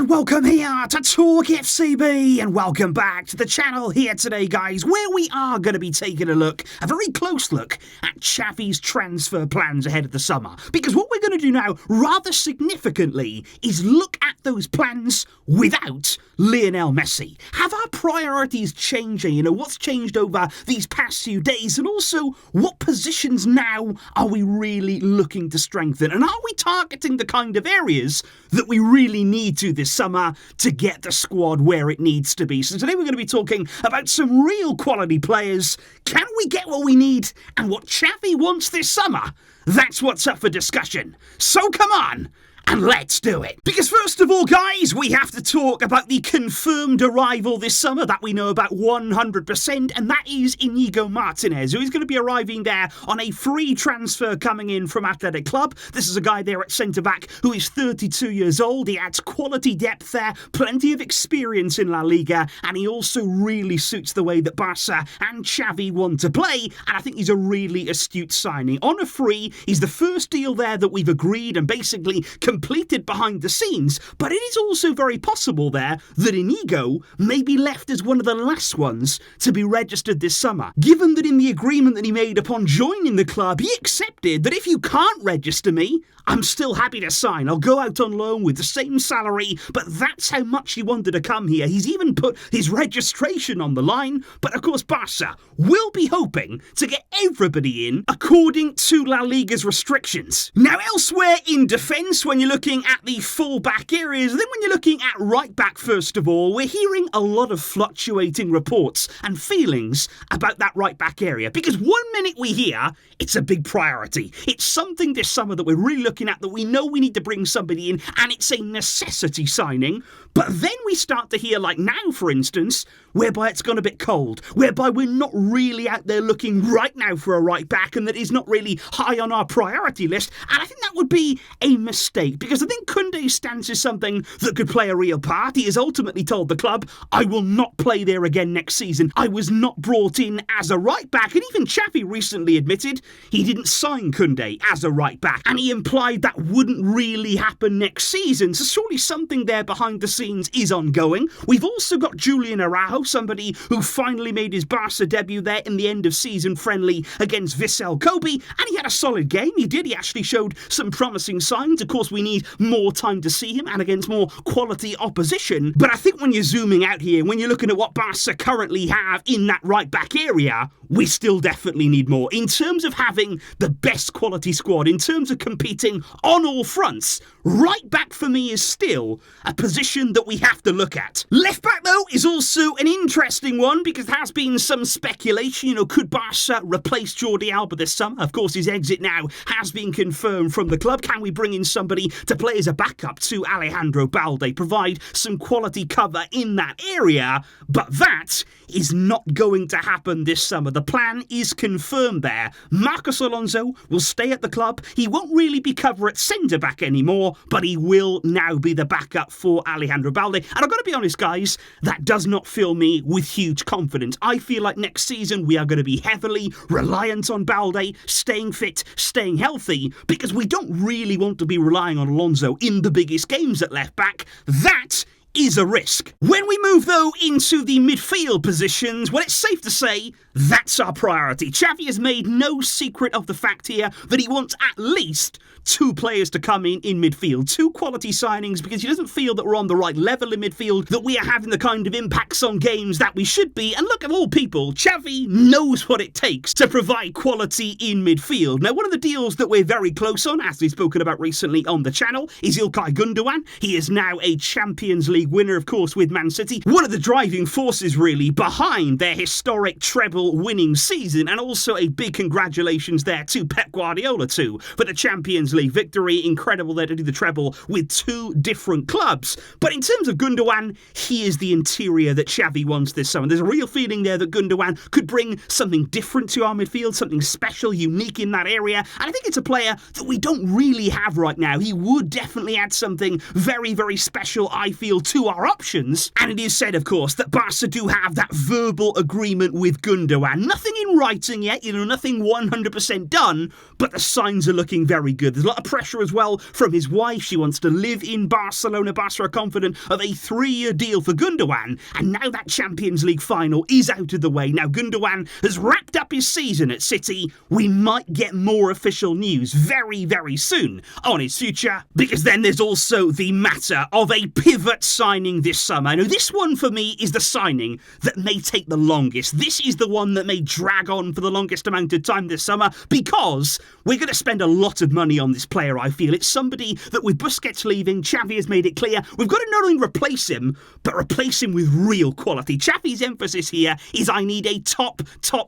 And welcome here to TalkFCB, and welcome back to the channel here today, guys, where we are going to be taking a very close look at Xavi's transfer plans ahead of the summer. Because what we're going to do now, rather significantly, is look at those plans without Lionel Messi. Have our priorities changing? What's changed over these past few days? And also, what positions now are we really looking to strengthen? And are we targeting the kind of areas that we really need to this summer to get the squad where it needs to be? So today we're going to be talking about some real quality players. Can we get what we need? And what Xavi wants this summer? That's what's up for discussion. So come on, and let's do it. Because first of all, guys, we have to talk about the confirmed arrival this summer that we know about 100%, and that is Inigo Martinez, who is going to be arriving there on a free transfer coming in from Athletic Club. This is a guy there at centre-back who is 32 years old. He adds quality depth there, plenty of experience in La Liga, and he also really suits the way that Barça and Xavi want to play, and I think he's a really astute signing. On a free, he's the first deal there that we've agreed and basically completed behind the scenes, but it is also very possible there that Inigo may be left as one of the last ones to be registered this summer, given that in the agreement that he made upon joining the club, he accepted that if you can't register me, I'm still happy to sign. I'll go out on loan with the same salary, but that's how much he wanted to come here. He's even put his registration on the line, but of course Barça will be hoping to get everybody in according to La Liga's restrictions. Now elsewhere in defence, when you're looking at the full-back areas, then when you're looking at right-back first of all, we're hearing a lot of fluctuating reports and feelings about that right-back area, because 1 minute we hear it's a big priority. It's something this summer that we're really looking at, that we know we need to bring somebody in, and it's a necessity signing. But then we start to hear, like now for instance, whereby it's gone a bit cold, whereby we're not really out there looking right now for a right back, and that is not really high on our priority list. And I think that would be a mistake, because I think Koundé's stance is something that could play a real part. He has ultimately told the club, I will not play there again next season. I was not brought in as a right back, and even Xavi recently admitted he didn't sign Koundé as a right back, and he implied that wouldn't really happen next season. So surely something there behind the scenes is ongoing. We've also got Julian Araujo, somebody who finally made his Barça debut there in the end of season friendly against Vissel Kobe, and he had a solid game. He did. He actually showed some promising signs. Of course, we need more time to see him and against more quality opposition. But I think when you're zooming out here, when you're looking at what Barça currently have in that right back area, we still definitely need more. In terms of having the best quality squad, in terms of competing on all fronts, right back for me is still a position that we have to look at. Left back, though, is also an interesting one, because there has been some speculation, could Barça replace Jordi Alba this summer? Of course, his exit now has been confirmed from the club. Can we bring in somebody to play as a backup to Alejandro Balde, provide some quality cover in that area? But that is not going to happen this summer. The plan is confirmed there. Marcos Alonso will stay at the club. He won't really be cover at centre-back anymore, but he will now be the backup for Alejandro Balde. And I've got to be honest, guys, that does not fill me with huge confidence. I feel like next season we are going to be heavily reliant on Balde, staying fit, staying healthy, because we don't really want to be relying on Alonso in the biggest games at left-back. That is a risk. When we move, though, into the midfield positions, well, it's safe to say that's our priority. Xavi has made no secret of the fact here that he wants at least 2 players to come in midfield. 2 quality signings, because he doesn't feel that we're on the right level in midfield, that we are having the kind of impacts on games that we should be. And look, of all people, Xavi knows what it takes to provide quality in midfield. Now, one of the deals that we're very close on, as we've spoken about recently on the channel, is Ilkay Gundogan. He is now a Champions League winner, of course, with Man City. One of the driving forces, really, behind their historic treble winning season, and also a big congratulations there to Pep Guardiola too for the Champions League victory. Incredible there to do the treble with 2 different clubs. But in terms of Gundogan, he is the interior that Xavi wants this summer. There's a real feeling there that Gundogan could bring something different to our midfield, something special, unique in that area, and I think it's a player that we don't really have right now. He would definitely add something very, very special, I feel, to our options. And it is said, of course, that Barca do have that verbal agreement with Gundogan. Nothing in writing yet, nothing 100% done, but the signs are looking very good. There's lot of pressure as well from his wife. She wants to live in Barcelona. Barca are confident of a 3-year deal for Gundogan, and now that Champions League final is out of the way. Now Gundogan has wrapped up his season at City. We might get more official news very, very soon on his future, because then there's also the matter of a pivot signing this summer. Now this one for me is the signing that may take the longest. This is the one that may drag on for the longest amount of time this summer, because we're going to spend a lot of money on this player, I feel. It's somebody that with Busquets leaving, Xavi has made it clear, we've got to not only replace him, but replace him with real quality. Xavi's emphasis here is I need a top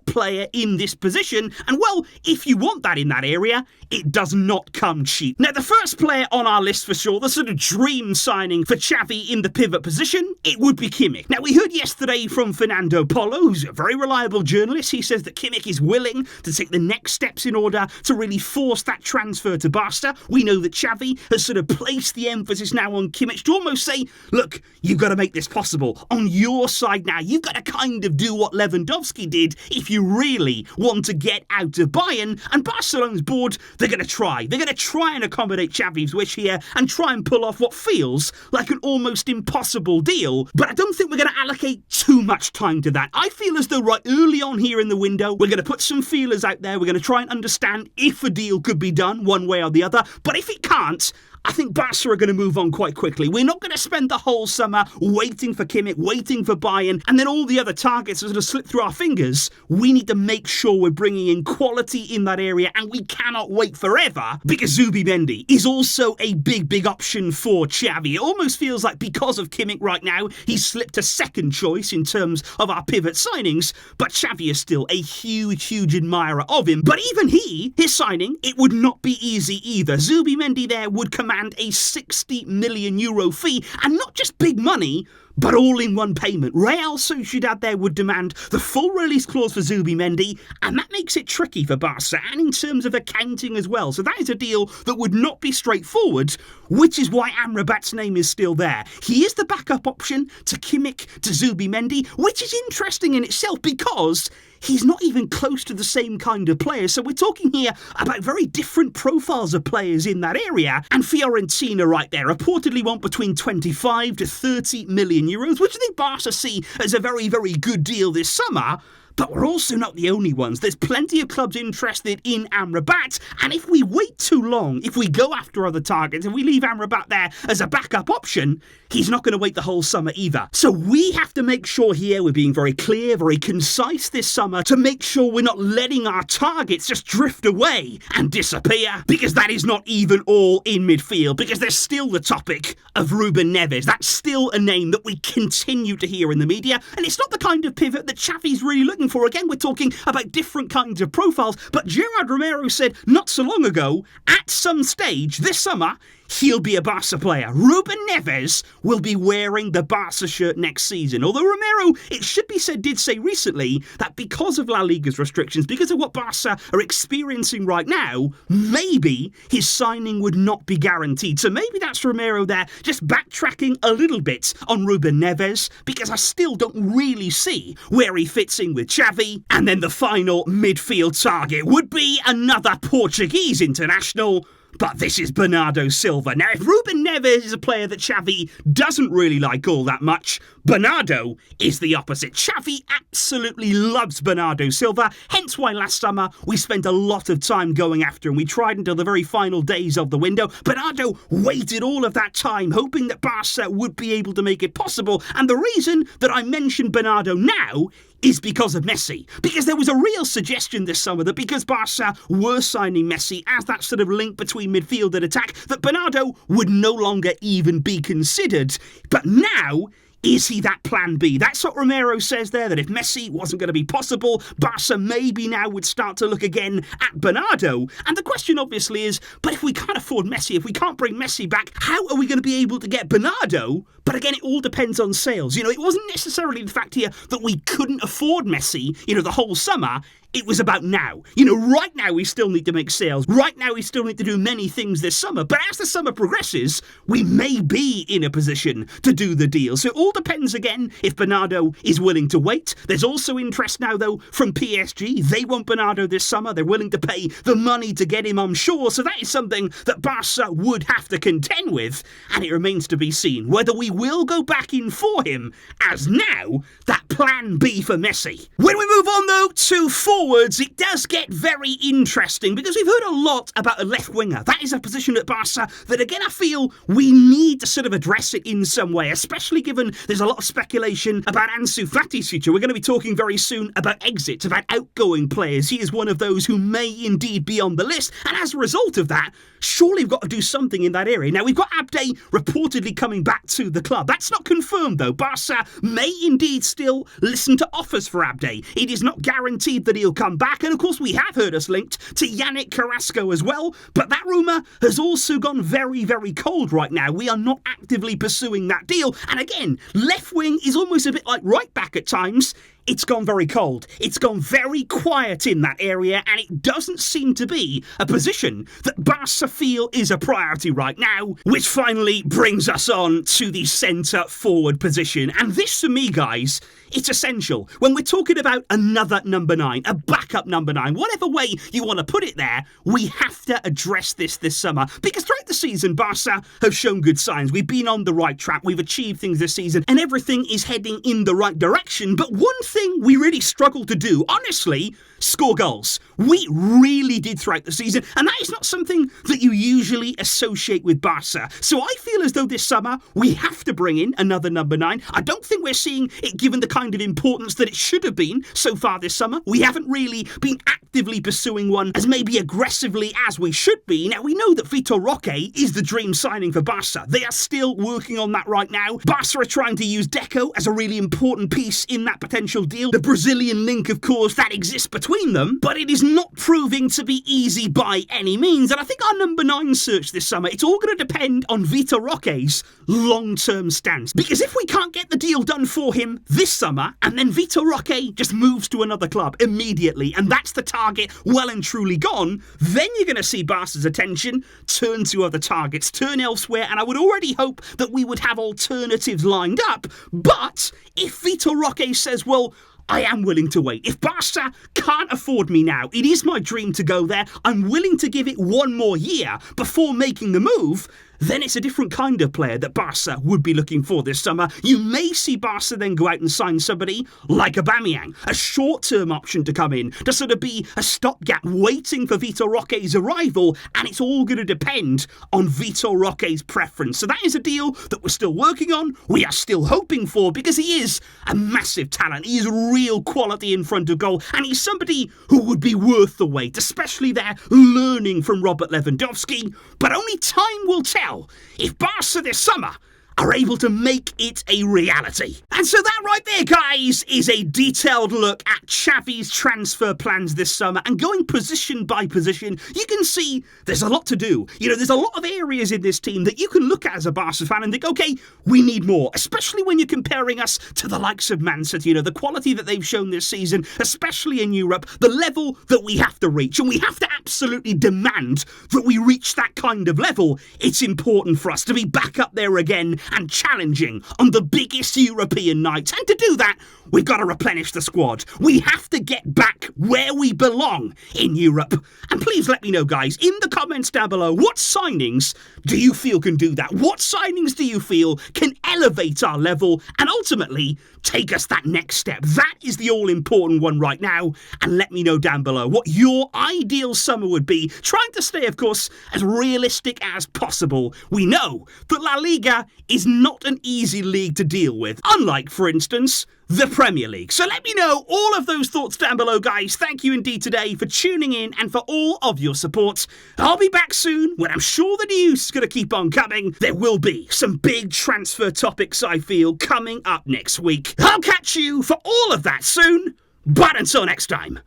player in this position, and well, if you want that in that area, it does not come cheap. Now, the first player on our list for sure, the sort of dream signing for Xavi in the pivot position, it would be Kimmich. Now, we heard yesterday from Fernando Polo, who's a very reliable journalist. He says that Kimmich is willing to take the next steps in order to really force that transfer to Barca. We know that Xavi has sort of placed the emphasis now on Kimmich to almost say, look, you've got to make this possible. On your side now, you've got to kind of do what Lewandowski did if you really want to get out of Bayern. And Barcelona's board, they're going to try. They're going to try and accommodate Xavi's wish here and try and pull off what feels like an almost impossible deal. But I don't think we're going to allocate too much time to that. I feel as though right early on here in the window, we're going to put some feelers out there. We're going to try and understand if a deal could be done one way or the other. But if it can't, I think Barca are going to move on quite quickly. We're not going to spend the whole summer waiting for Kimmich, waiting for Bayern, and then all the other targets are going to slip through our fingers. We need to make sure we're bringing in quality in that area, and we cannot wait forever, because Zubimendi is also a big option for Xavi. It almost feels like because of Kimmich right now, he's slipped to second choice in terms of our pivot signings, but Xavi is still a huge admirer of him. But even his signing, it would not be easy either. Zubimendi there would command a 60 million euro fee, and not just big money, but all in one payment. Real Sociedad there would demand the full release clause for Zubimendi, and that makes it tricky for Barca, and in terms of accounting as well. So that is a deal that would not be straightforward, which is why Amrabat's name is still there. He is the backup option to Kimmich, to Zubimendi, which is interesting in itself because he's not even close to the same kind of player. So we're talking here about very different profiles of players in that area. And Fiorentina right there reportedly want between 25 to 30 million euros, which I think Barca see as a very good deal this summer. But we're also not the only ones. There's plenty of clubs interested in Amrabat, and if we wait too long, if we go after other targets, if we leave Amrabat there as a backup option, he's not going to wait the whole summer either. So we have to make sure here we're being very clear, very concise this summer to make sure we're not letting our targets just drift away and disappear, because that is not even all in midfield, because there's still the topic of Ruben Neves. That's still a name that we continue to hear in the media, and it's not the kind of pivot that Xavi's really looking for. Again, we're talking about different kinds of profiles, but Gerard Romero said not so long ago, at some stage this summer, he'll be a Barca player. Ruben Neves will be wearing the Barca shirt next season. Although Romero, it should be said, did say recently that because of La Liga's restrictions, because of what Barca are experiencing right now, maybe his signing would not be guaranteed. So maybe that's Romero there, just backtracking a little bit on Ruben Neves, because I still don't really see where he fits in with Xavi. And then the final midfield target would be another Portuguese international, but this is Bernardo Silva. Now, if Ruben Neves is a player that Xavi doesn't really like all that much, Bernardo is the opposite. Xavi absolutely loves Bernardo Silva, hence why last summer we spent a lot of time going after him. We tried until the very final days of the window. Bernardo waited all of that time, hoping that Barca would be able to make it possible. And the reason that I mention Bernardo now is because of Messi. Because there was a real suggestion this summer that because Barca were signing Messi as that sort of link between midfield and attack, that Bernardo would no longer even be considered. But now, is he that plan B? That's what Romero says there, that if Messi wasn't going to be possible, Barca maybe now would start to look again at Bernardo. And the question obviously is, but if we can't afford Messi, if we can't bring Messi back, how are we going to be able to get Bernardo? But again, it all depends on sales. You know, it wasn't necessarily the fact here that we couldn't afford Messi, the whole summer. It was about now. You know, right now we still need to make sales. Right now we still need to do many things this summer. But as the summer progresses, we may be in a position to do the deal. So it all depends again if Bernardo is willing to wait. There's also interest now, though, from PSG. They want Bernardo this summer. They're willing to pay the money to get him, I'm sure. So that is something that Barca would have to contend with. And it remains to be seen whether we will go back in for him as now that plan B for Messi. When we move on, though, to forwards, it does get very interesting because we've heard a lot about a left winger. That is a position at Barca that, again, I feel we need to sort of address it in some way, especially given there's a lot of speculation about Ansu Fati's future. We're going to be talking very soon about exits, about outgoing players. He is one of those who may indeed be on the list, and as a result of that, surely we've got to do something in that area. Now, we've got Abde reportedly coming back to the club. That's not confirmed, though. Barca may indeed still listen to offers for Abde. It is not guaranteed that he'll come back, and of course we have heard us linked to Yannick Carrasco as well, but that rumour has also gone very, very cold right now. We are not actively pursuing that deal, and again, left wing is almost a bit like right back at times. It's gone very cold. It's gone very quiet in that area, and it doesn't seem to be a position that Barca feel is a priority right now, which finally brings us on to the centre-forward position. And this, to me, guys, it's essential. When we're talking about another number 9, a backup number 9, whatever way you want to put it there, we have to address this summer. Because throughout the season, Barca have shown good signs. We've been on the right track. We've achieved things this season, and everything is heading in the right direction. But one thing we really struggled to do, honestly, score goals. We really did throughout the season, and that is not something that you usually associate with Barca. So I feel as though this summer we have to bring in another number 9. I don't think we're seeing it given the kind of importance that it should have been so far this summer. We haven't really been actively pursuing one as maybe aggressively as we should be. Now, we know that Vitor Roque is the dream signing for Barca. They are still working on that right now. Barca are trying to use Deco as a really important piece in that potential deal. The Brazilian link, of course, that exists between them, but it is not proving to be easy by any means. And I think our number 9 search this summer, it's all going to depend on Vitor Roque's long-term stance. Because if we can't get the deal done for him this summer, and then Vitor Roque just moves to another club immediately, and that's the target well and truly gone, then you're going to see Barca's attention turn to other targets, turn elsewhere, and I would already hope that we would have alternatives lined up. But if Vitor Roque says, well, I am willing to wait. If Barca can't afford me now, it is my dream to go there. I'm willing to give it one more year before making the move. Then it's a different kind of player that Barca would be looking for this summer. You may see Barca then go out and sign somebody like Aubameyang, a short-term option to come in, to sort of be a stopgap waiting for Vitor Roque's arrival, and it's all going to depend on Vitor Roque's preference. So that is a deal that we're still working on, we are still hoping for, because he is a massive talent. He is real quality in front of goal, and he's somebody who would be worth the wait, especially there learning from Robert Lewandowski. But only time will tell if Barca this summer are able to make it a reality. And so that right there, guys, is a detailed look at Xavi's transfer plans this summer, and going position by position, you can see there's a lot to do. You know, there's a lot of areas in this team that you can look at as a Barca fan and think, okay, we need more, especially when you're comparing us to the likes of Man City. You know, the quality that they've shown this season, especially in Europe, the level that we have to reach, and we have to absolutely demand that we reach that kind of level. It's important for us to be back up there again and challenging on the biggest European nights. And to do that, we've got to replenish the squad. We have to get back where we belong in Europe. And please let me know, guys, in the comments down below, what signings do you feel can do that? What signings do you feel can elevate our level and ultimately take us that next step? That is the all-important one right now. And let me know down below what your ideal summer would be, trying to stay, of course, as realistic as possible. We know that La Liga is not an easy league to deal with, unlike, for instance, the Premier League. So let me know all of those thoughts down below, guys. Thank you indeed today for tuning in and for all of your support. I'll be back soon when I'm sure the news is going to keep on coming. There will be some big transfer topics, I feel, coming up next week. I'll catch you for all of that soon. But until next time,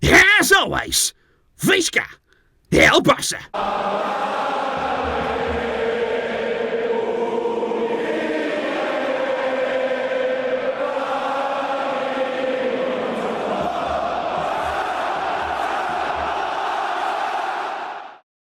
as always, Visca El Barça.